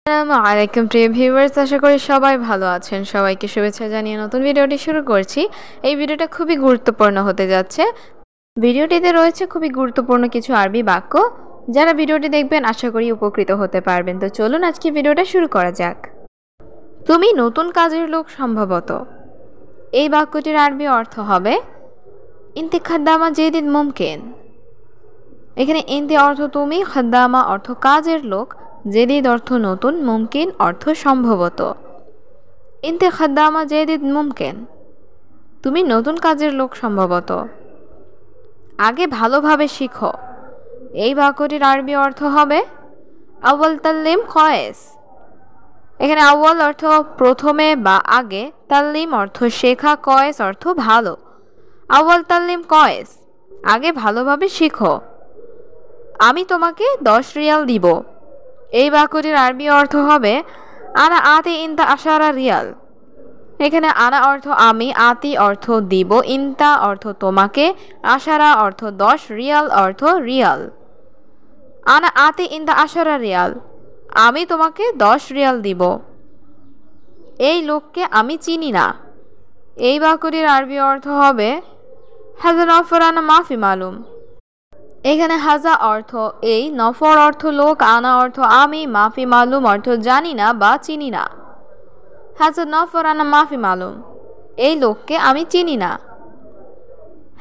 আসসালামু আলাইকুম প্রিয় ভিউয়ার্স, আশা করি সবাই ভালো আছেন। সবাইকে শুভেচ্ছা জানিয়ে নতুন ভিডিওটি শুরু করছি। এই ভিডিওটা খুবই গুরুত্বপূর্ণ হতে যাচ্ছে। ভিডিওটিতে রয়েছে খুবই গুরুত্বপূর্ণ কিছু আরবি বাক্য। যারা ভিডিওটি দেখবেন আশা করি উপকৃত হতে পারবেন। তো চলুন আজকে ভিডিওটা শুরু করা যাক। তুমি নতুন কাজের লোক সম্ভবত। এই বাক্যটির আরবি অর্থ হবে ইনতি খাদ্দামা জেদিদ মুমকিন। এখানে ইনতি অর্থ তুমি, খাদ্দামা অর্থ কাজের লোক, জেদিদ অর্থ নতুন, মুমকিন অর্থ সম্ভবত। ইনতে খাদ্দামা জেদিদ মুমকিন, তুমি নতুন কাজের লোক সম্ভবত। আগে ভালোভাবে শিখো। এই বাক্যটির আরবি অর্থ হবে আউয়াল তাল্লিম কয়েস। এখানে আউয়াল অর্থ প্রথমে বা আগে, তাল্লিম অর্থ শেখা, কয়েস অর্থ ভালো। আউয়াল তাল্লিম কয়েস, আগে ভালোভাবে শিখো। আমি তোমাকে 10 রিয়াল দিব। এই বাক্যটির আরবি অর্থ হবে আনা আতি ইনতা আশারা রিয়াল। এখানে আনা অর্থ আমি, আতি অর্থ দিব, ইনতা অর্থ তোমাকে, আশারা অর্থ 10, রিয়াল অর্থ রিয়াল। আনা আতি ইনতা আশারা রিয়াল, আমি তোমাকে 10 রিয়াল দিব। এই লোককে আমি চিনি না। এই বাক্যটির আরবি অর্থ হবে হাজা নফর আনা মাফি মালুম। এখানে হাজা অর্থ এই, নফর অর্থ লোক, আনা অর্থ আমি, মাফি মালুম অর্থ জানি না বা চিনি না। হাজা নফর আনা মাফি মালুম, এই লোককে আমি চিনি না।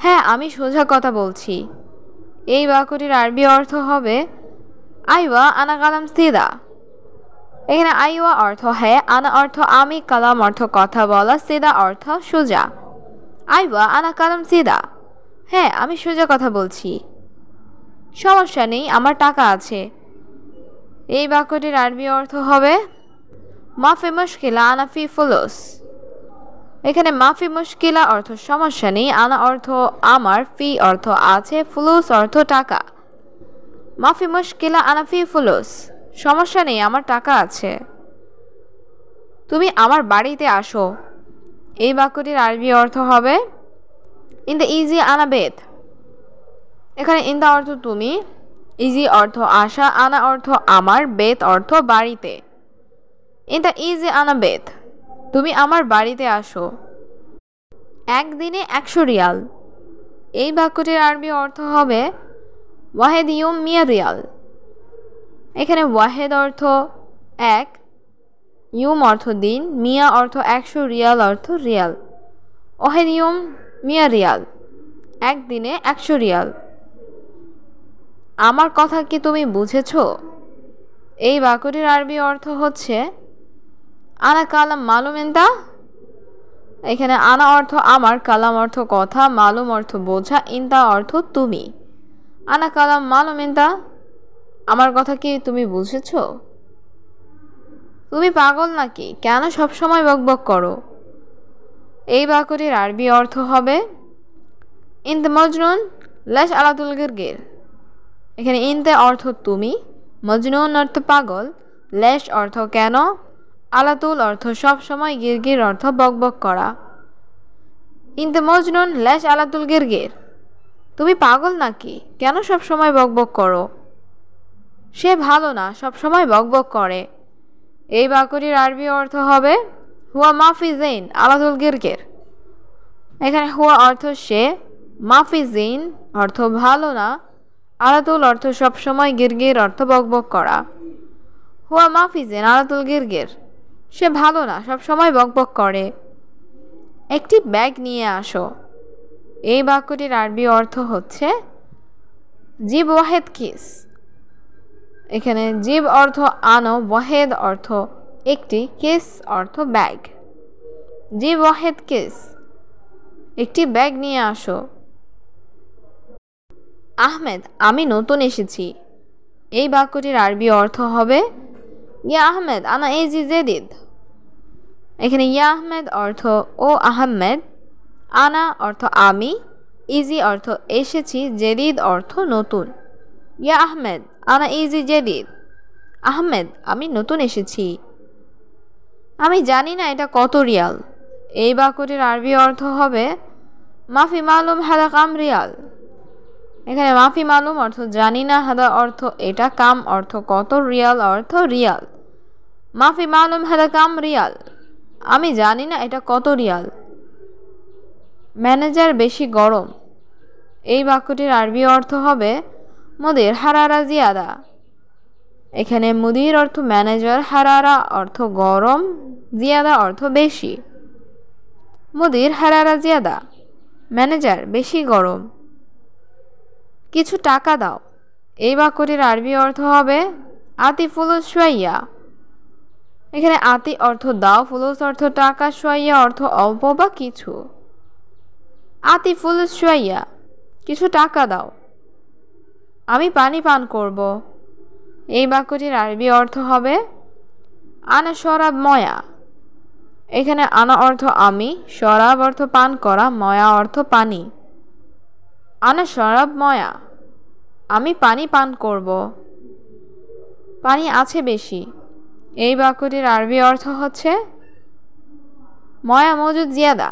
হ্যাঁ, আমি সোজা কথা বলছি। এই বাক্যটির আরবি অর্থ হবে আইওয়া আনা কালাম সিদা। এখানে আইওয়া অর্থ হ্যাঁ, আনা অর্থ আমি, কালাম অর্থ কথা বলা, সিদা অর্থ সোজা। আইওয়া আনা কালাম সিদা, হ্যাঁ আমি সোজা কথা বলছি। সমস্যা নেই, আমার টাকা আছে। এই বাক্যটির আরবি অর্থ হবে মাফি মুশকিলা আনা ফি ফুলুস। এখানে মাফি মুশকিলা অর্থ সমস্যা নেই, আনা অর্থ আমার, ফি অর্থ আছে, ফুলুস অর্থ টাকা। মাফি মুশকিলা আনা ফি ফুলুস, সমস্যা নেই, আমার টাকা আছে। তুমি আমার বাড়িতে আসো। এই বাক্যটির আরবি অর্থ হবে ইন দ্য ইজি আনা বেত। এখানে ইন্দা অর্থ তুমি, ইজি অর্থ আসা, আনা অর্থ আমার, বেত অর্থ বাড়িতে। ইন্দা ইজি আনা বেত, তুমি আমার বাড়িতে আসো। একদিনে 100 রিয়াল। এই বাক্যটির আরবি অর্থ হবে ওয়াহেদ ইউম মিয়া রিয়াল। এখানে ওয়াহেদ অর্থ এক, ইউম অর্থ দিন, মিয়া অর্থ 100, রিয়াল অর্থ রিয়াল। ওয়াহেদ ইউম মিয়া রিয়াল, একদিনে 100 রিয়াল। আমার কথা কি তুমি বুঝেছো? এই বাক্যটির আরবি অর্থ হচ্ছে আনা কালাম মালুম ইনতা। এখানে আনা অর্থ আমার, কালাম অর্থ কথা, মালুম অর্থ বোঝা, ইনতা অর্থ তুমি। আনা কালাম মালুম ইনতা, আমার কথা কি তুমি বুঝেছো? তুমি পাগল নাকি? কেন সবসময় বকবক করো? এই বাক্যটির আরবি অর্থ হবে ইনতে মজনুন লেশ আলাতুল গিরগির। এখানে ইনতে অর্থ তুমি, মজনুন অর্থ পাগল, লেশ অর্থ কেন, আলাতুল অর্থ সবসময়, গিরগির অর্থ বকবক করা। ইনতে মজনুন লেশ আলাতুল গিরগির, তুমি পাগল নাকি? কেন সবসময় বকবক করো? সে ভালো না, সবসময় বকবক করে। এই বাক্যটির আরবি অর্থ হবে হুয়া মাফি জেইন আলাতুল গিরগির। এখানে হুয়া অর্থ সে, মাফি জেইন অর্থ ভালো না, আলাতুল অর্থ সবসময়, গিরগির অর্থ বকবক করা। হুয়া মাফি জেইন আলাতুল গিরগির, সে ভালো না, সবসময় বকবক করে। একটি ব্যাগ নিয়ে আসো। এই বাক্যটির আরবি অর্থ হচ্ছে জিব ওয়াহেদ কিস। এখানে জিব অর্থ আনো, ওয়াহেদ অর্থ একটি, কিস অর্থ ব্যাগ। জিব ওয়াহেদ কিস, একটি ব্যাগ নিয়ে আসো। আহমেদ, আমি নতুন এসেছি। এই বাক্যটির আরবি অর্থ হবে ইয়া আহমেদ আনা ইজি জেদিদ। এখানে ইয়া আহমেদ অর্থ ও আহমেদ, আনা অর্থ আমি, ইজি অর্থ এসেছি, জেদিদ অর্থ নতুন। ইয়া আহমেদ আনা ইজি জেদিদ, আহমেদ আমি নতুন এসেছি। আমি জানি না এটা কত রিয়াল। এই বাক্যটির আরবি অর্থ হবে মাফি মালুম হাদা কাম রিয়াল। এখানে মাফি মালুম অর্থ জানি না, হাদা অর্থ এটা, কাম অর্থ কত, রিয়াল অর্থ রিয়াল। মাফি মালুম হাদা কাম রিয়াল, আমি জানি না এটা কত রিয়াল। ম্যানেজার বেশি গরম, এই বাক্যটির আরবি অর্থ হবে মুদির হারারা জিয়াদা। এখানে মুদির অর্থ ম্যানেজার, হারারা অর্থ গরম, জিয়াদা অর্থ বেশি। মুদির হারারা জিয়াদা, ম্যানেজার বেশি গরম। কিছু টাকা দাও, এই বাক্যটির আরবি অর্থ হবে আতি ফুলুস শুয়াইয়া। এখানে আতি অর্থ দাও, ফুলুস অর্থ টাকা, শুয়াইয়া অর্থ অল্প বা কিছু। আতি ফুলুস শুয়াইয়া, কিছু টাকা দাও। আমি পানি পান করব, এই বাক্যটির আরবি অর্থ হবে আনা শরাব ময়া। এখানে আনা অর্থ আমি, শরাব অর্থ পান করা, ময়া অর্থ পানি। আনা শরাব ময়া, আমি পানি পান করব। পানি আছে বেশি, এই বাক্যটির আরবি অর্থ হচ্ছে ময়া মজুদ জিয়াদা।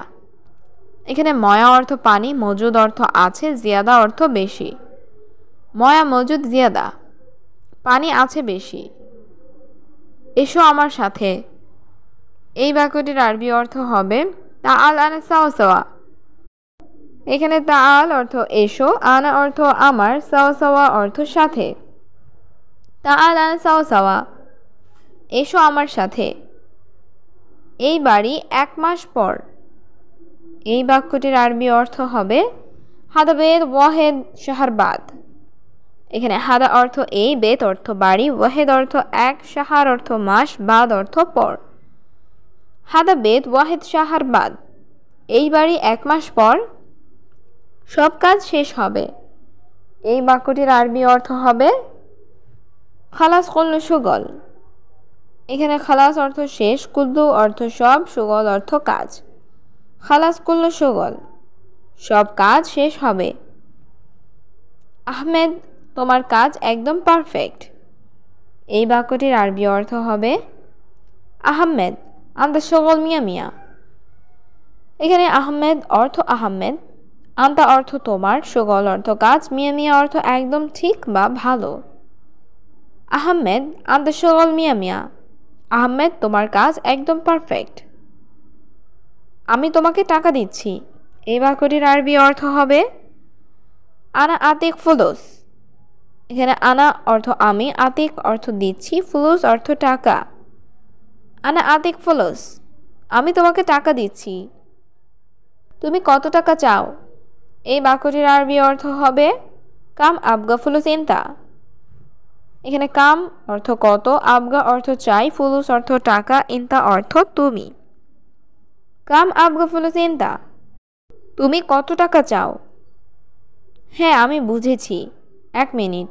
এখানে ময়া অর্থ পানি, মজুদ অর্থ আছে, জিয়াদা অর্থ বেশি। ময়া মজুদ জিয়াদা, পানি আছে বেশি। এসো আমার সাথে, এই বাক্যটির আরবি অর্থ হবে তাআল আনা সাওয়া সাওয়া। এখানে তাআল অর্থ এসো, আনা অর্থ আমার, সাওয়া সাওয়া অর্থ সাথে। তাআল আনা সাওয়া সাওয়া, এসো আমার সাথে। এই বাড়ি 1 মাস পর, এই বাক্যটির আরবি অর্থ হবে হাদা বেত ওয়াহেদ শাহর বাদ। এখানে হাদা অর্থ এই, বেত অর্থ বাড়ি, ওয়াহেদ অর্থ 1, শাহর অর্থ মাস, বাদ অর্থ পর। হাদা বেত ওয়াহেদ শাহর বাদ, এই বাড়ি 1 মাস পর সব কাজ শেষ হবে। এই বাক্যটির আরবি অর্থ হবে খালাস কুল্লু শুগল। এখানে খালাস অর্থ শেষ, কুল্লু অর্থ সব, শুগল অর্থ কাজ। খালাস কুল্লু শুগল, সব কাজ শেষ হবে। আহমেদ, তোমার কাজ একদম পারফেক্ট। এই বাক্যটির আরবি অর্থ হবে আহমেদ আন্তা শুগল মিয়া মিয়া। এখানে আহমেদ অর্থ আহমেদ, আন্তা অর্থ তোমার, শুগল অর্থ কাজ, মিয়া মিয়া অর্থ একদম ঠিক বা ভালো। আহমেদ আন্তা শুগল মিয়া মিয়া, আহমেদ তোমার কাজ একদম পারফেক্ট। আমি তোমাকে টাকা দিচ্ছি, এই বাক্যটির আরবি অর্থ হবে আনা আতিক ফুলুস। এখানে আনা অর্থ আমি, আতিক অর্থ দিচ্ছি, ফুলুস অর্থ টাকা। আনা আতিক ফুলুস, আমি তোমাকে টাকা দিচ্ছি। তুমি কত টাকা চাও, এই বাক্যটির আরবি অর্থ হবে কাম আবগা ফুলুস ইনতা। এখানে কাম অর্থ কত, আবগা অর্থ চাই, ফুলুস অর্থ টাকা, ইনতা অর্থ তুমি। কাম আবগা ফুলুস ইনতা, তুমি কত টাকা চাও। হ্যাঁ আমি বুঝেছি, 1 মিনিট।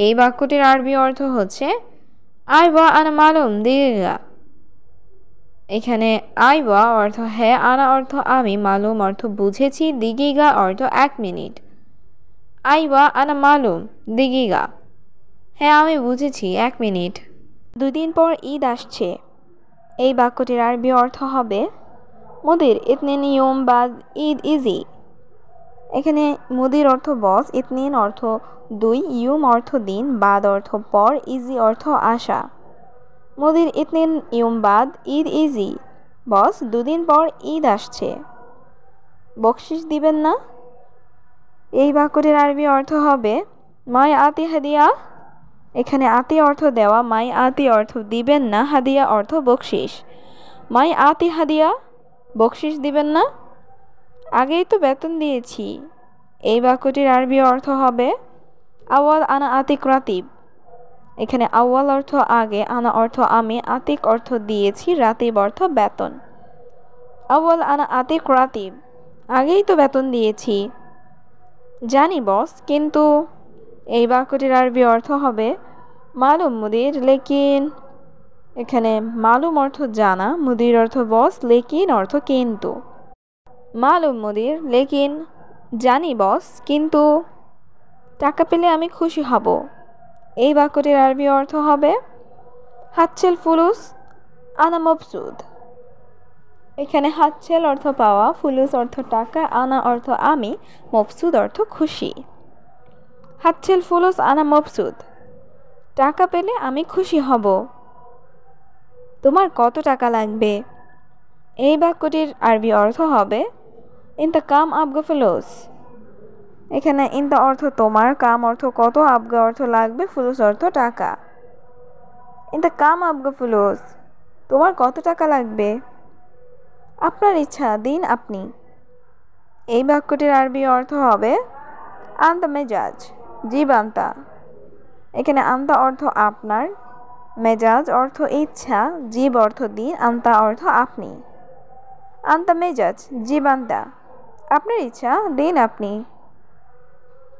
এই বাক্যটির আরবি অর্থ হচ্ছে আইওয়া আনা মালুম দিগা। এখানে আইওয়া অর্থ হ্যাঁ, আনা অর্থ আমি, মালুম অর্থ বুঝেছি, দিগিগা অর্থ 1 মিনিট। আইওয়া আনা মালুম দিগিগা, হ্যাঁ আমি বুঝেছি, 1 মিনিট। 2 দিন পর ঈদ আসছে, এই বাক্যটির আরবি অর্থ হবে মুদির ইতনিন ইয়ুম বাদ ঈদ ইজি। এখানে মুদির অর্থ বস, ইতনিন অর্থ 2, ইয়ুম অর্থ দিন, বাদ অর্থ পর, ইজি অর্থ আশা। মুদির ইতনিন ইয়ুম বাদ ঈদ ইজি, বস 2 দিন পর ঈদ আসছে। বকশিশ দিবেন না, এই বাক্যটির আরবি অর্থ হবে মাই আতি হাদিয়া। এখানে আতি অর্থ দেওয়া, মাই আতি অর্থ দিবেন না, হাদিয়া অর্থ বকশিশ। মাই আতি হাদিয়া, বকশিশ দিবেন না। আগেই তো বেতন দিয়েছি, এই বাক্যটির আরবি অর্থ হবে আওয়াল আনা আতিক রাতিব। এখানে আওয়াল অর্থ আগে, আনা অর্থ আমি, আতিক অর্থ দিয়েছি, রাতিব অর্থ বেতন। আওয়াল আনা আতিক রাতিব, আগেই তো বেতন দিয়েছি। জানি বস, কিন্তু এই বাক্যটির আরবি অর্থ হবে মালুম মুদির লেকিন। এখানে মালুম অর্থ জানা, মুদির অর্থ বস, লেকিন অর্থ কিন্তু। মালুম মুদির লেকিন, জানি বস কিন্তু টাকা পেলে আমি খুশি হব, এই বাক্যটির আরবি অর্থ হবে হাতছেল ফুলুস আনা মবসুদ। এখানে হাতছেল অর্থ পাওয়া, ফুলুস অর্থ টাকা, আনা অর্থ আমি, মবসুদ অর্থ খুশি। হাতছেল ফুলুস আনা মবসুদ, টাকা পেলে আমি খুশি হব। তোমার কত টাকা লাগবে? এই বাক্যটির আরবি অর্থ হবে ইনতা কাম আবগা ফুলুস। এখানে ইনতা অর্থ তোমার, কাম অর্থ কত, আবগা অর্থ লাগবে, ফুলুস অর্থ টাকা। ইনতা কাম আবগা ফুলুস, তোমার কত টাকা লাগবে? আপনার ইচ্ছা, দিন আপনি। এই বাক্যটির আরবি অর্থ হবে আন্তা মেজাজ, জীব আন্তা। এখানে আন্তা অর্থ আপনার, মেজাজ অর্থ ইচ্ছা, জীব অর্থ দিন, আন্তা অর্থ আপনি। আন্তা মেজাজ, জীব আন্তা, আপনার ইচ্ছা, দিন আপনি।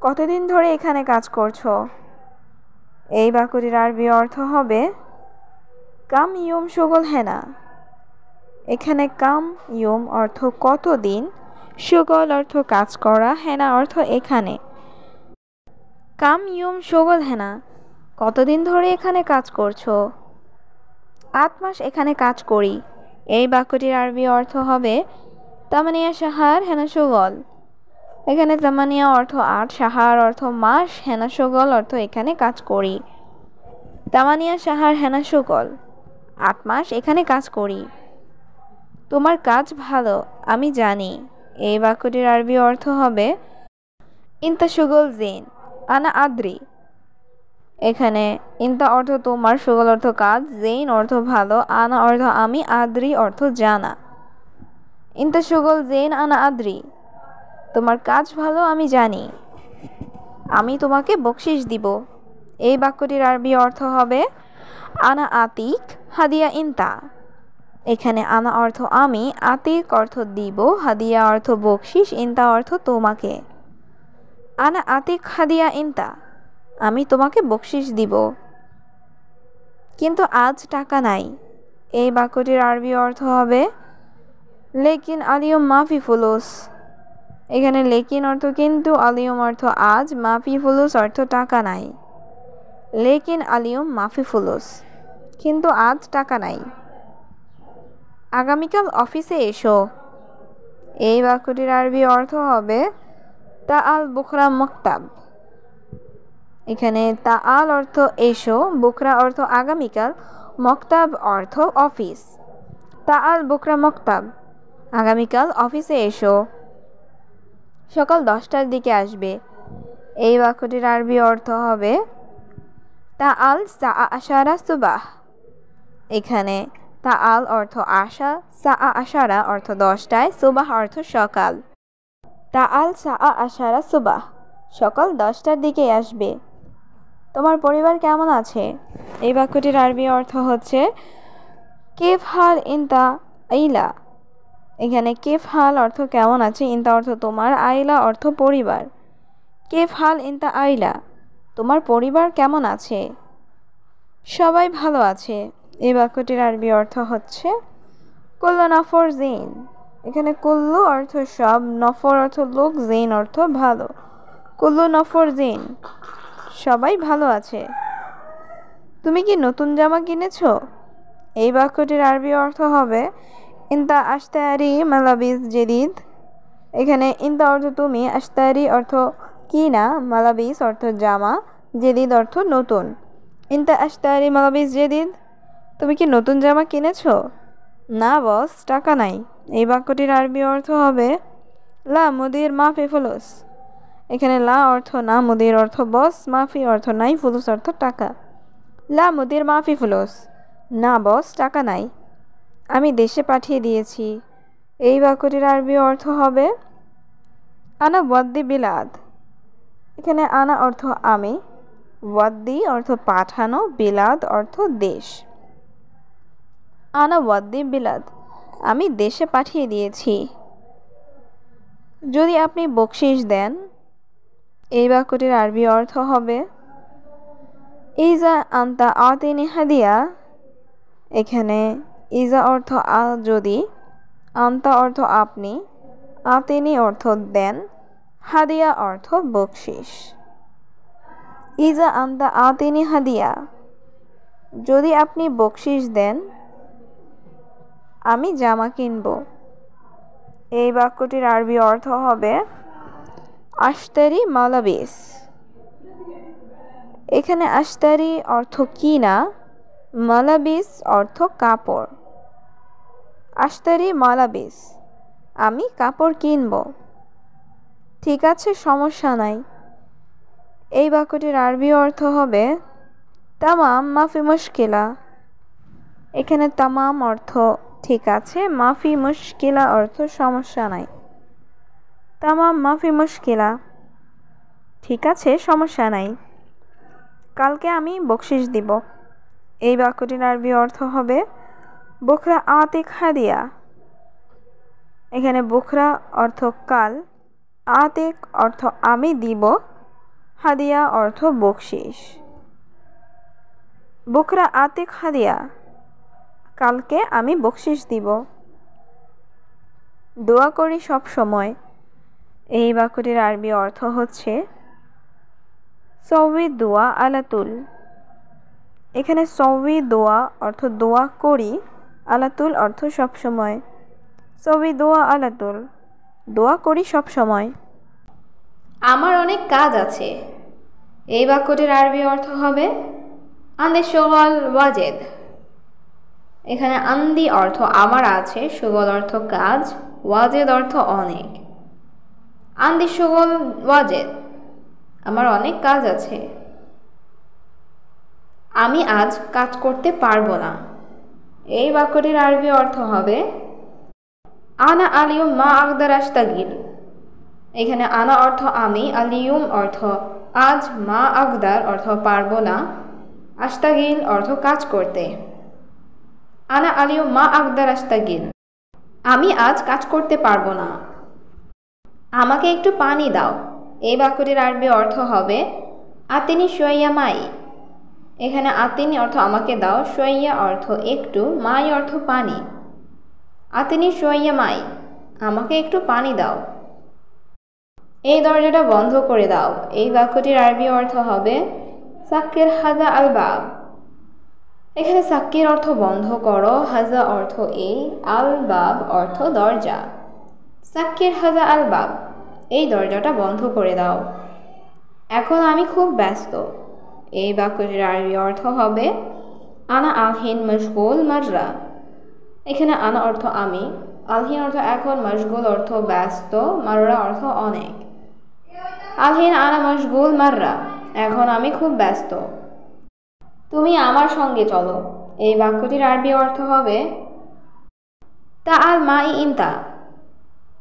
কতদিন ধরে এখানে কাজ করছো? এই বাক্যটির আরবি অর্থ হবে কাম ইয়ুম শুগল হেনা। এখানে কাম ইয়ুম অর্থ কতদিন, শুগল অর্থ কাজ করা, হেনা অর্থ এখানে। কাম ইয়ুম শুগল হেনা, কতদিন ধরে এখানে কাজ করছো? 8 মাস এখানে কাজ করি। এই বাক্যটির আরবি অর্থ হবে তামানিয়া শাহার হেনা শুগল। এখানে তামানিয়া অর্থ 8, শাহার অর্থ মাস, হেনা শুগল অর্থ এখানে কাজ করি। তামানিয়া শাহার হেনা শুগল, 8 মাস এখানে কাজ করি। তোমার কাজ ভালো, আমি জানি। এই বাক্যটির আরবি অর্থ হবে ইনতা শুগল জিন আনা আদ্রি। এখানে ইনতা অর্থ তোমার, শুগল অর্থ কাজ, জেইন অর্থ ভালো, আনা অর্থ আমি, আদ্রি অর্থ জানা। ইনতা শুগল জেইন আনা আদ্রি, তোমার কাজ ভালো, আমি জানি। আমি তোমাকে বকশিশ দিব। এই বাক্যটির আরবি অর্থ হবে আনা আতিক হাদিয়া ইনতা। এখানে আনা অর্থ আমি, আতিক অর্থ দিব, হাদিয়া অর্থ বকশিশ, ইনতা অর্থ তোমাকে। আনা আতিক হাদিয়া ইনতা, আমি তোমাকে বকশিশ দিব। কিন্তু আজ টাকা নাই। এই বাক্যটির আরবি অর্থ হবে লেকিন আলিয়ম মাফি ফুলুস। এখানে লেকিন অর্থ কিন্তু, আলিয়ম অর্থ আজ, মাফি ফুলুস অর্থ টাকা নাই। লেকিন আলিয়ম মাফি ফুলুস, কিন্তু আজ টাকা নাই। আগামীকাল অফিসে এসো। এই বাক্যটির আরবি অর্থ হবে তা আল বুখরা মক্তাব। এখানে তা আল অর্থ এসো, বুখরা অর্থ আগামীকাল, মক্তাব অর্থ অফিস। তা আল বুখরা মক্তাব, আগামীকাল অফিসে এসো। সকাল 10টার দিকে আসবে। এই বাক্যটির আরবি অর্থ হবে তা আল সা আশারা সুবাহ। এখানে তা আল অর্থ আশা, সা আশারা অর্থ 10টায়, সুবাহ অর্থ সকাল। তা আল সা আশারা সুবাহ, সকাল 10টার দিকে আসবে। তোমার পরিবার কেমন আছে? এই বাক্যটির আরবি অর্থ হচ্ছে কেফ হাল ইনতা আইলা। এখানে কেফ হাল অর্থ কেমন আছে, ইনতা অর্থ তোমার, আইলা অর্থ পরিবার। কেফ হাল ইনতা আইলা, তোমার পরিবার কেমন আছে? সবাই ভালো আছে। এই বাক্যটির আরবি অর্থ হচ্ছে কুল্লু নফর জিন। এখানে কুল্লু অর্থ সব, নফর অর্থ লোক, জিন অর্থ ভালো। কুল্লু নফর জিন, সবাই ভালো আছে। তুমি কি নতুন জামা কিনেছো? এই বাক্যটির আরবি অর্থ হবে ইনতা আশতারি মালাবিস জেদিদ। এখানে ইনতা অর্থ তুমি, আশতারি অর্থ কিনা, মালাবিস অর্থ জামা, জেদিদ অর্থ নতুন। ইনতা আশতারি মালাবিস জেদিদ, তুমি কি নতুন জামা কিনেছো? না বস, টাকা নাই। এই বাক্যটির আরবি অর্থ হবে লা মুদির মাফি ফুলুস। এখানে লা অর্থ না, মুদির অর্থ বস, মাফি অর্থ নাই, ফুলুস অর্থ টাকা। লা মুদির মাফি ফুলুস, না বস, টাকা নাই। আমি দেশে পাঠিয়ে দিয়েছি। এই বাক্যটির আরবি অর্থ হবে আনা ওয়াদ্দি বিলাদ। এখানে আনা অর্থ আমি, ওয়াদ্দি অর্থ পাঠানো, বিলাদ অর্থ দেশ। আনা ওয়াদ্দি বিলাদ, আমি দেশে পাঠিয়ে দিয়েছি। যদি আপনি বকশিশ দেন। এই বাক্যটির আরবি অর্থ হবে ইজা আন্তা আতিনি হাদিয়া। এখানে ইজা অর্থ যদি, আন্তা অর্থ আপনি, আতিনি অর্থ দেন, হাদিয়া অর্থ বকশিশ। ইজা আন্তা আতিনি হাদিয়া, যদি আপনি বকশিশ দেন, আমি জামা কিনব। এই বাক্যটির আরবি অর্থ হবে আশতারি মালাবিস। এখানে আশতারি অর্থ কিনা, মালাবিস অর্থ কাপড়। আশতারি মালাবিস, আমি কাপড় কিনব। ঠিক আছে, সমস্যা নাই। এই বাক্যটির আরবি অর্থ হবে তামাম মাফি মুশকিলা। এখানে তামাম অর্থ ঠিক আছে, মাফি মুশকিলা অর্থ সমস্যা নাই। তামাম মাফি মুশকিলা, ঠিক আছে, সমস্যা নাই। কালকে আমি বকশিশ দিব। এই বাক্যটির আরবি অর্থ হবে বুকরা আতিক হাদিয়া। এখানে বুকরা অর্থ কাল, আতিক অর্থ আমি দিব, হাদিয়া অর্থ বকশিশ। বুকরা আতিক হাদিয়া, কালকে আমি বকশিশ দিব। দোয়া করি সব সময়। এই বাক্যটির আরবি অর্থ হচ্ছে সৌই দোয়া আলাতুল। এখানে সৌই দোয়া অর্থ দোয়া করি, আলাতুল অর্থ সবসময়। সৌই দোয়া আলাতুল, দোয়া করি সব সময়। আমার অনেক কাজ আছে। এই বাক্যটির আরবি অর্থ হবে আন্দে শগল ওয়াজেদ। এখানে আন্দি অর্থ আমার আছে, শগল অর্থ কাজ, ওয়াজেদ অর্থ অনেক। আন্দি শগল ওয়াজেদ, আমার অনেক কাজ আছে। আমি আজ কাজ করতে পারবো না। এই বাক্যটির আরবি অর্থ হবে আনা আলিয়ুম মা আকদার আশতাগিল। এখানে আনা অর্থ আমি, আলিয়ুম অর্থ আজ, মা আকদার অর্থ পারবো না, আশতাগিল অর্থ কাজ করতে। আনা আলিয়ুম মা আকদার আশতাগিল, আমি আজ কাজ করতে পারবো না। আমাকে একটু পানি দাও। এই বাক্যটির আরবি অর্থ হবে আতিনি শোয়াইয়া মাই। এখানে আতিনি অর্থ আমাকে দাও, শোয়াইয়া অর্থ একটু, মাই অর্থ পানি। আতিনি শোয়াইয়া মাই, আমাকে একটু পানি দাও। এই দরজাটা বন্ধ করে দাও। এই বাক্যটির আরবি অর্থ হবে সাক্কির হাজা আল বাব। এখানে সাক্কির অর্থ বন্ধ করো, হাজা অর্থ এই, আল বাব অর্থ দরজা। সাক্কির হাজা আল বাব, এই দরজাটা বন্ধ করে দাও। এখন আমি খুব ব্যস্ত। এই বাক্যটির আরবি অর্থ হবে আনা আলহিন মশগুল মাররা। এখানে আনা অর্থ আমি, আলহিন অর্থ এখন, মশগুল অর্থ ব্যস্ত, মাররা অর্থ অনেক। আলহিন আনা মশগুল মাররা, এখন আমি খুব ব্যস্ত। তুমি আমার সঙ্গে চলো। এই বাক্যটির আরবি অর্থ হবে তা আল মাই ইনতা।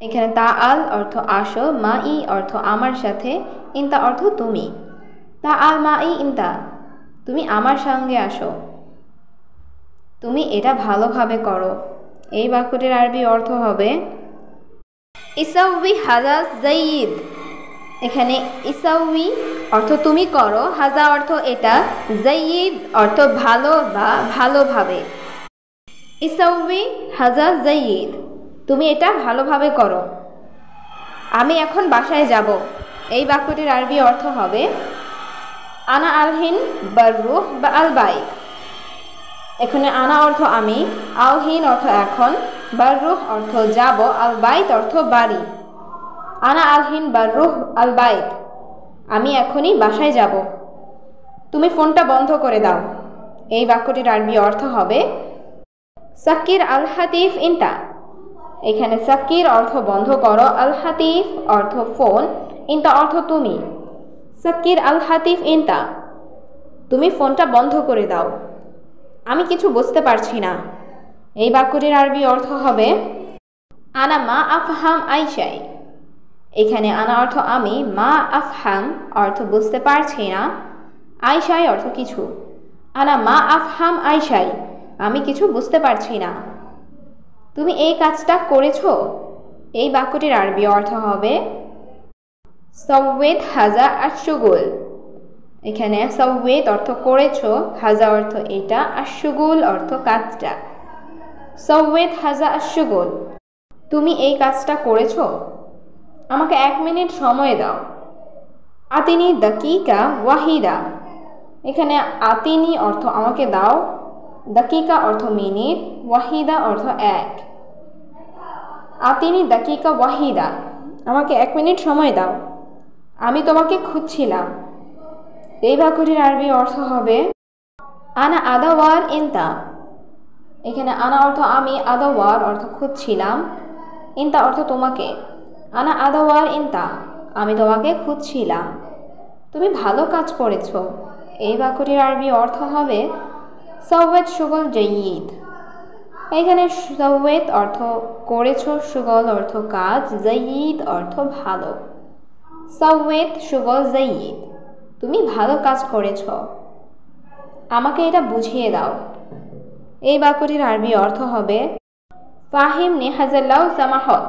এখানে তা আল অর্থ আসো, মা ই অর্থ আমার সাথে, ইনতা অর্থ তুমি। তা আল মা ই ইনতা, তুমি আমার সঙ্গে আসো। তুমি এটা ভালোভাবে করো। এই বাক্যটির আরবি অর্থ হবে ইসাউই হাজা জাইদ। এখানে ইসাউই অর্থ তুমি করো, হাজা অর্থ এটা, জাইদ অর্থ ভালো বা ভালোভাবে। ইসাউই হাজা জাইদ, তুমি এটা ভালোভাবে করো। আমি এখন বাসায় যাব। এই বাক্যটির আরবি অর্থ হবে আনা আলহিন বাররুহ বা আল বাইত। এখানে আনা অর্থ আমি, আলহিন অর্থ এখন, বাররুহ অর্থ যাব, আল বাইত অর্থ বাড়ি। আনা আলহিন বাররুহ আল বাইত, আমি এখনই বাসায় যাব। তুমি ফোনটা বন্ধ করে দাও। এই বাক্যটির আরবি অর্থ হবে সাক্কির আল হাতিফ ইনতা। এখানে সাক্কির অর্থ বন্ধ করো, আল হাতিফ অর্থ ফোন, ইনতা অর্থ তুমি। সাক্কির আল হাতিফ ইনতা, তুমি ফোনটা বন্ধ করে দাও। আমি কিছু বুঝতে পারছি না। এই বাক্যটির আরবি অর্থ হবে আনা মা আফহাম আইশাই। এখানে আনা অর্থ আমি, মা আফহাম অর্থ বুঝতে পারছি না, আইশাই অর্থ কিছু। আনা মা আফহাম আইশাই, আমি কিছু বুঝতে পারছি না। তুমি এই কাজটা করেছো। এই বাক্যটির আরবি অর্থ হবে সওয়েত হাজা আশুগুল। এখানে সওয়েত অর্থ করেছো, হাজা অর্থ এটা, আশুগুল অর্থ কাজটা। সওয়েত হাজা আশুগুল, তুমি এই কাজটা করেছো। আমাকে 1 মিনিট সময় দাও। আতিনি দাকিকা ওয়াহিদা। এখানে আতিনি অর্থ আমাকে দাও, দাকিকা অর্থ মিনিট, ওয়াহিদা অর্থ 1। আতিনি দাকিকা ওয়াহিদা, আমাকে 1 মিনিট সময় দাও। আমি তোমাকে খুঁজছিলাম। এই বাক্যটির আরবি অর্থ হবে আনা আদাওয়ার ইনতা, এখানে আনা অর্থ আমি, আদাওয়ার অর্থ খুঁজছিলাম, ইনতা অর্থ তোমাকে। আনা আদাওয়ার ইনতা, আমি তোমাকে খুঁজছিলাম। তুমি ভালো কাজ করেছো। এই বাক্যটির আরবি অর্থ হবে সাওয়াত শুগল জাইয়িদ। এখানে সাওয়াত অর্থ করেছো, শুগল অর্থ কাজ, জাইয়িদ অর্থ ভালো। সাওয়াত শুগল জাইয়িদ, তুমি ভালো কাজ করেছো। আমাকে এটা বুঝিয়ে দাও। এই বাক্যটির আরবি অর্থ হবে ফাহিমনি হাজাল্লাহ সামাহত।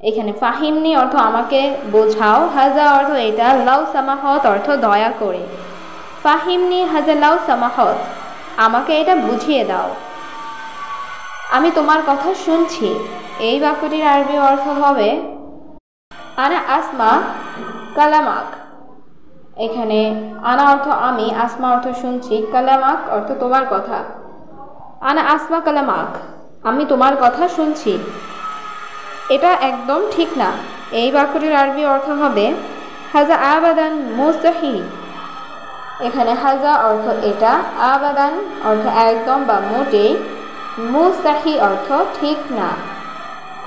এখানে ফাহিমনি অর্থ আমাকে বোঝাও, হাজা অর্থ এটা, লাউ সামাহত অর্থ দয়া করে। ফাহিমনি হাজাল্লাহ সামাহত, আমাকে এটা বুঝিয়ে দাও। আমি তোমার কথা শুনছি। এই বাক্যটির আরবি অর্থ হবে আনা আসমা কালামাক। এখানে আনা অর্থ আমি, আসমা অর্থ শুনছি, কালামাক অর্থ তোমার কথা। আনা আসমা কালামাক, আমি তোমার কথা শুনছি। এটা একদম ঠিক না। এই বাক্যটির আরবি অর্থ হবে হাজা আবাদান মুস্তাহিল। এখানে হাজা অর্থ এটা, আবাদান অর্থ একদম বা মোটেই, মুস্তাহি অর্থ ঠিক না।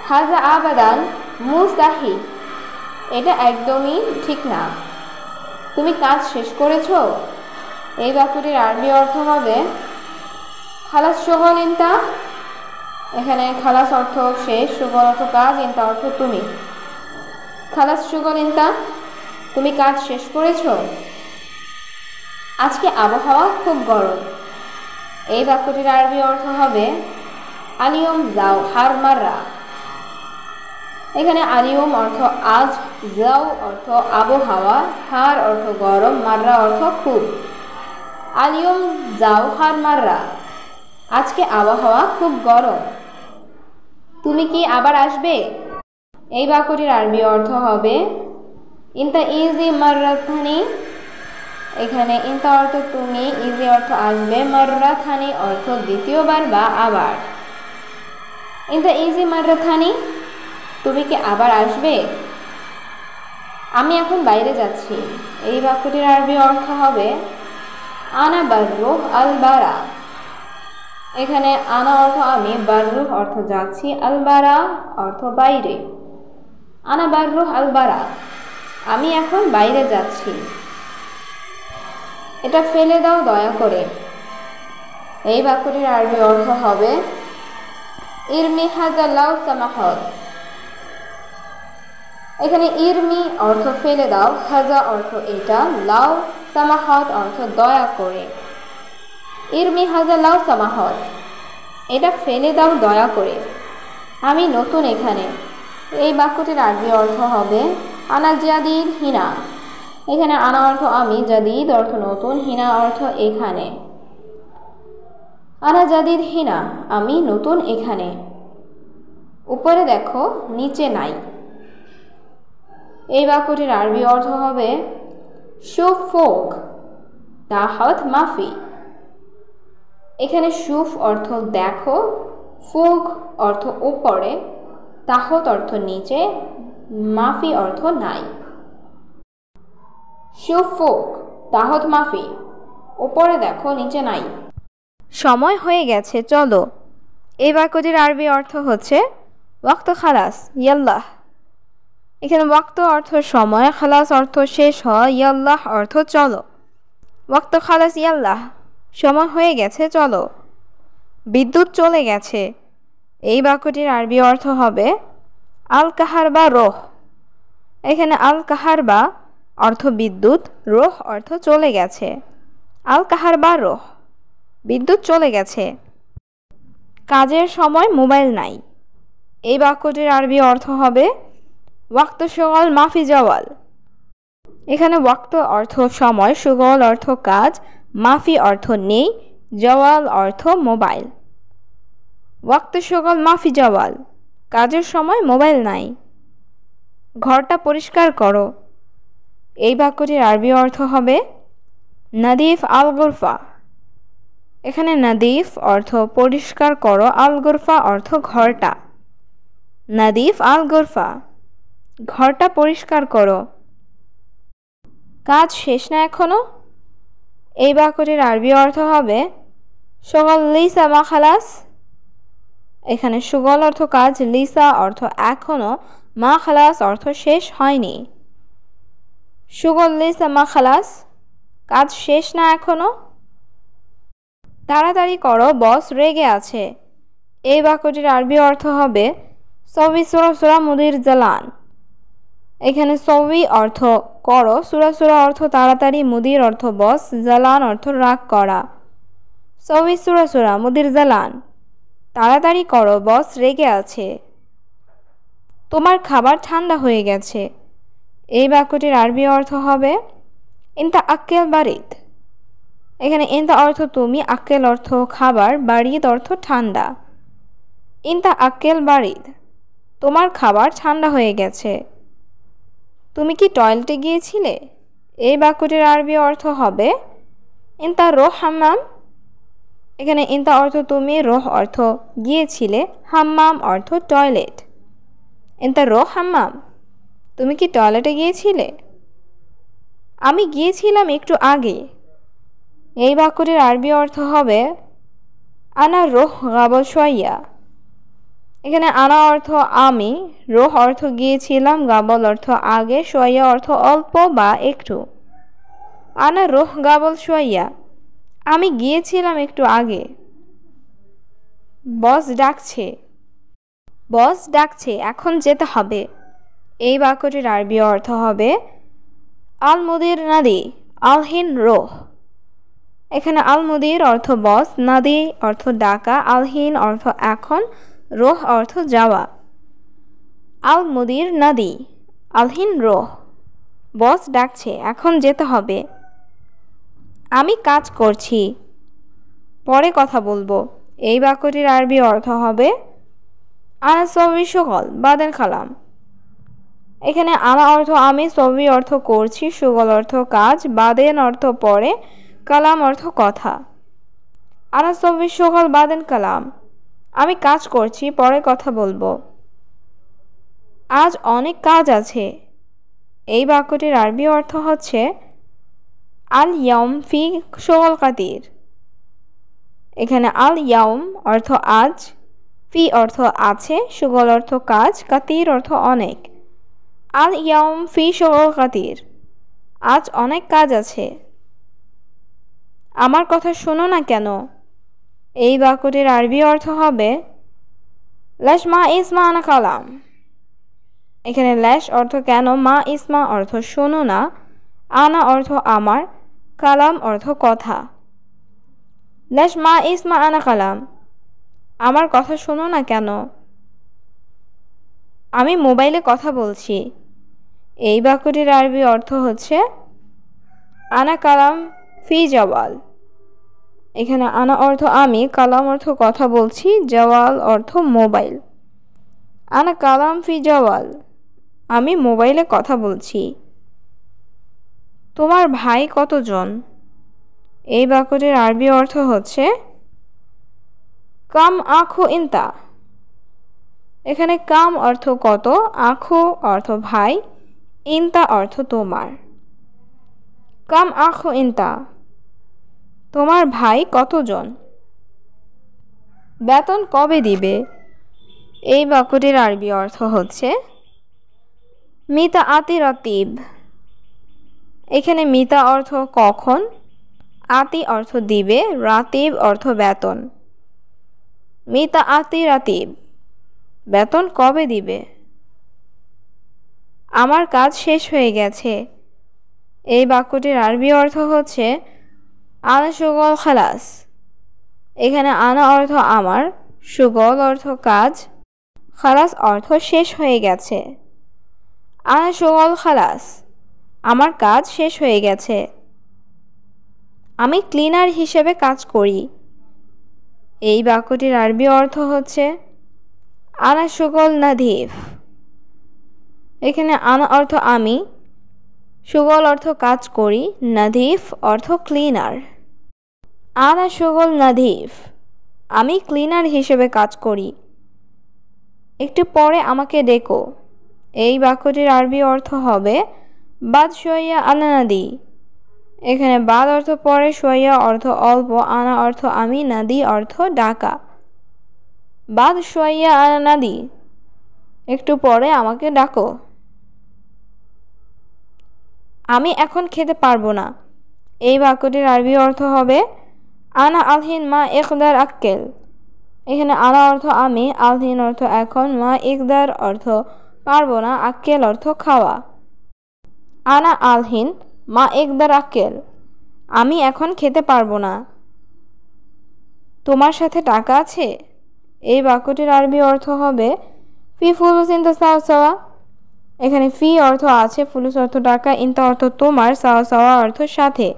হাজা আবাদান মুস্তাহি, এটা একদমই ঠিক না। তুমি কাজ শেষ করেছো। এই বাক্যটির আরবি অর্থ হবে খালাস শুগল ইনতা। এখানে খালাস অর্থ শেষ, শুগল অর্থ কাজ, ইনতা অর্থ তুমি। খালাস শুগল ইনতা, তুমি কাজ শেষ করেছো। আজকে আবহাওয়া খুব গরম। এই বাক্যটির আরবি অর্থ হবে আলিয়ম যাও হার মাররা। এখানে আলিয়ম অর্থ আজ, যাও অর্থ আবহাওয়া, হার অর্থ গরম, মাররা অর্থ খুব। আলিয়ম যাও হার মাররা, আজকে আবহাওয়া খুব গরম। তুমি কি আবার আসবে। এই বাক্যটির আরবি অর্থ হবে ইনতা ইজি মাররাথানি। এখানে ইনতা অর্থ তুমি, ইজি অর্থ আসবে, মাররাথানি অর্থ দ্বিতীয়বার বা আবার। ইনতা ইজি মাররাথানি, তুমি কি আবার আসবে। আমি এখন বাইরে যাচ্ছি। এই বাক্যটির আরবি অর্থ হবে আনা বাররুহ আল বারা। এখানে আনা অর্থ আমি, বাররুহ অর্থ যাচ্ছি, আল বারা অর্থ বাইরে। আনা বাররুহ আল বারা, আমি এখন বাইরে যাচ্ছি। এটা ফেলে দাও দয়া করে। এই বাক্যটির আরবি অর্থ হবে ইরমি হাজা লাউ সামাহত। এখানে ইরমি অর্থ ফেলে দাও, হাজা অর্থ এটা, লাউ সামাহত অর্থ দয়া করে। ইরমি হাজা লাউ সামাহত, এটা ফেলে দাও দয়া করে। আমি নতুন এখানে। এই বাক্যটির আরবি অর্থ হবে আনা জাদিদ হিনা। এখানে আনা অর্থ আমি, জাদিদ অর্থ নতুন, হিনা অর্থ এখানে। আনা জাদিদ হিনা, আমি নতুন এখানে। উপরে দেখো নিচে নাই। এই বাক্যটির আরবি অর্থ হবে শুফ ফোক তাহত মাফি। এখানে শুফ অর্থ দেখো, ফোক অর্থ উপরে, তাহত অর্থ নিচে, মাফি অর্থ নাই। শুফ ফোক তাহত মাফি, উপরে দেখো নিচে নাই। সময় হয়ে গেছে চলো। এই বাক্যটির আরবি অর্থ হচ্ছে ওয়াক্ত খালাস ইয়াল্লাহ। এখানে ওয়াক্ত অর্থ সময়, খালাস অর্থ শেষ হয়, ইয়াল্লাহ অর্থ চলো। ওয়াক্ত খালাস ইয়াল্লাহ, সময় হয়ে গেছে চলো। বিদ্যুৎ চলে গেছে। এই বাক্যটির আরবি অর্থ হবে আল কাহারবা রোহ। এখানে আল কাহারবা অর্থ বিদ্যুৎ, রোহ অর্থ চলে গেছে। আল কাহারবা রোহ, বিদ্যুৎ চলে গেছে। কাজের সময় মোবাইল নাই। এই বাক্যটির আরবি অর্থ হবে ওয়াক্ত শুগল মাফি জাওয়াল। এখানে ওয়াক্ত অর্থ সময়, শুগল অর্থ কাজ, মাফি অর্থ নেই, জাওয়াল অর্থ মোবাইল। ওয়াক্ত শুগল মাফি জাওয়াল, কাজের সময় মোবাইল নাই। ঘরটা পরিষ্কার করো। এই বাক্যটির আরবি অর্থ হবে নাদিফ আল গুরফা। এখানে নাদিফ অর্থ পরিষ্কার করো, আল গুরফা অর্থ ঘরটা। নাদিফ আল গুরফা, ঘরটা পরিষ্কার করো। কাজ শেষ না এখনো। এই বাক্যটির আরবি অর্থ হবে শুগল লিসা মা খালাস। এখানে শুগল অর্থ কাজ, লিসা অর্থ এখনো, মা খালাস অর্থ শেষ হয়নি। শুগল লিসা মা খালাস, কাজ শেষ না এখনো। তাড়াতাড়ি করো, বস রেগে আছে। এই বাক্যটির আরবি অর্থ হবে সবি সুরা সুরা মুদির জালান। এখানে সবি অর্থ করো, সুরা সুরা অর্থ তাড়াতাড়ি, মুদির অর্থ বস, জালান অর্থ রাগ করা। সবি সুরা সুরা মুদির জালান, তাড়াতাড়ি করো, বস রেগে আছে। তোমার খাবার ঠান্ডা হয়ে গেছে। এই বাক্যটির আরবি অর্থ হবে ইনতা আক্কেল বারিদ। এখানে ইনতা অর্থ তুমি, আক্কেল অর্থ খাবার, বারিদ অর্থ ঠান্ডা। ইনতা আক্কেল বারিদ, তোমার খাবার ঠান্ডা হয়ে গেছে। তুমি কি টয়লেটে গিয়েছিলে? এই বাক্যটির আরবি অর্থ হবে ইনতা রোহ হাম্মাম। এখানে ইনতা অর্থ তুমি, রোহ অর্থ গিয়েছিলে, হাম্মাম অর্থ টয়লেট। ইনতা রোহ হাম্মাম, তুমি কি টয়লেটে গিয়েছিলে? আমি গিয়েছিলাম একটু আগে। এই বাক্যটির আরবি অর্থ হবে আনা রোহ গাবল সোয়া। এখানে আনা অর্থ আমি, রোহ অর্থ গিয়েছিলাম, গাবল অর্থ আগে, সোয়া অর্থ অল্প বা একটু। আনা রোহ গাবল সোয়া, আমি গিয়েছিলাম একটু আগে। বস ডাকছে। বস ডাকছে, এখন যেতে হবে। এই বাক্যটির আরবি অর্থ হবে আল মুদির নাদি আলহিন রোহ। এখানে আল মুদির অর্থ বস, নাদি অর্থ ডাকা, আলহিন অর্থ এখন, রোহ অর্থ যাওয়া। আল মুদির নাদি আলহিন রোহ, বস ডাকছে, এখন যেতে হবে। আমি কাজ করছি, পরে কথা বলবো। এই বাক্যটির আরবি অর্থ হবে আনা সবি শুগল বাদেন খালাম। এখানে আনা অর্থ আমি, সবি অর্থ করছি, শুগল অর্থ কাজ, বাদেন অর্থ পরে, কালাম অর্থ কথা। আনা সবি শুগল বাদেন কালাম, আমি কাজ করছি, পরে কথা বলবো। আজ অনেক কাজ আছে। এই বাক্যটির আরবি অর্থ হচ্ছে আল ইয়াউম ফি শুগল কাতির। এখানে আল ইয়াউম অর্থ আজ, ফি অর্থ আছে, শুগল অর্থ কাজ, কাতির অর্থ অনেক। আল ইয়াউম ফি শুগল কাতির, আজ অনেক কাজ আছে। আমার কথা শোনো না কেন? এই বাক্যটির আরবি অর্থ হবে ল্যাশ মা ইসমা আনা কালাম। এখানে ল্যাশ অর্থ কেন, মা ইসমা অর্থ শোনো না, আনা অর্থ আমার, কালাম অর্থ কথা। ল্যাশ মা ইসমা আনা কালাম, আমার কথা শোনো না কেন? আমি মোবাইলে কথা বলছি। এই বাক্যটির আরবি অর্থ হচ্ছে আনা কালাম ফি জওয়াল। এখানে আনা অর্থ আমি, কালাম অর্থ কথা বলছি, জওয়াল অর্থ মোবাইল। আনা কালাম ফি জওয়াল, আমি মোবাইলে কথা বলছি। তোমার ভাই কতজন? এই বাক্যটির আরবি অর্থ হচ্ছে কাম আখু ইনতা। এখানে কাম অর্থ কত, আখু অর্থ ভাই, ইনতা অর্থ তোমার। কাম আখু ইনতা, তোমার ভাই কতজন? বেতন কবে দিবে? এই বাক্যটির আরবি অর্থ হচ্ছে মিতা আতি রাতিব। এখানে মিতা অর্থ কখন, আতি অর্থ দিবে, রাতিব অর্থ বেতন। মিতা আতি রাতিব, বেতন কবে দিবে? আমার কাজ শেষ হয়ে গেছে। এই বাক্যটির আরবি অর্থ হচ্ছে আনা শুগল খালাস। এখানে আনা অর্থ আমার, শুগল অর্থ কাজ, খালাস অর্থ শেষ হয়ে গেছে। আনা শুগল খালাস, আমার কাজ শেষ হয়ে গেছে। আমি ক্লিনার হিসেবে কাজ করি। এই বাক্যটির আরবি অর্থ হচ্ছে আনা শুগল নাধিফ। এখানে আনা অর্থ আমি, শুগল অর্থ কাজ করি, নাধিফ অর্থ ক্লিনার। আনা শুগল নাধিফ, আমি ক্লিনার হিসেবে কাজ করি। একটু পরে আমাকে ডেকো। এই বাক্যটির আরবি অর্থ হবে বাদ শোয়া আনা নাদি। এখানে বাদ অর্থ পরে, শোয়া অর্থ অল্প, আনা অর্থ আমি, নাদি অর্থ ডাকা। বাদ শোয়া আনা নাদি, একটু পরে আমাকে ডাকো। আমি এখন খেতে পারবো না। এই বাক্যটির আরবি অর্থ হবে আনা আলহিন মা ইকদার আক্কেল। এখানে আনা অর্থ আমি, আলহিন অর্থ এখন, মা ইকদার অর্থ পারবো না, আক্কেল অর্থ খাওয়া। আনা আলহিন মা ইকদার আক্কেল, আমি এখন খেতে পারবো না। তোমার সাথে টাকা আছে? এই বাক্যটির আরবি অর্থ হবে ফি ফুলুস ইনতা সাওয়া সাওয়া। এখানে ফি অর্থ আছে, ফুলুস অর্থ টাকা, ইনতা অর্থ তোমার, সাওয়া সাওয়া অর্থ সাথে।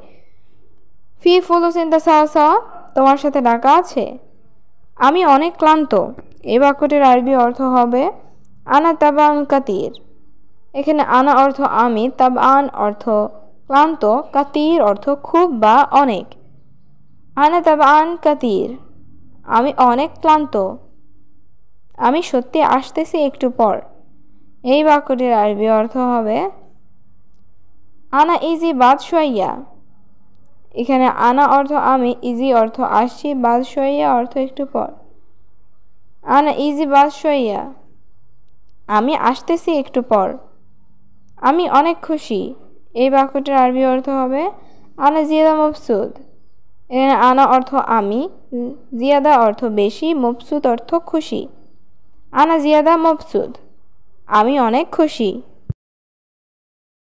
ফি ফুলুস ইনতা সাওয়া সাওয়া, তোমার সাথে টাকা আছে? আমি অনেক ক্লান্ত। এই বাক্যটির আরবি অর্থ হবে আনা তাবান কাতির। এখানে আনা অর্থ আমি, তাবান অর্থ ক্লান্ত, কাতির অর্থ খুব বা অনেক। আনা তাবান কাতির, আমি অনেক ক্লান্ত। আমি সত্যি আসতেছি একটু পর। এই বাক্যটির আরবি অর্থ হবে আনা ইজি বাদ শোয়া। এখানে আনা অর্থ আমি, ইজি অর্থ আসছি, বাদ শোয়া অর্থ একটু পর। আনা ইজি বাদ শোয়া, আমি আসতেছি একটু পর। আমি অনেক খুশি। এই বাক্যটির আরবি অর্থ হবে আনা জিয়াদা মবসুদ। এখানে আনা অর্থ আমি, জিয়াদা অর্থ বেশি, মবসুদ অর্থ খুশি। আনা জিয়াদা মবসুদ, আমি অনেক খুশি।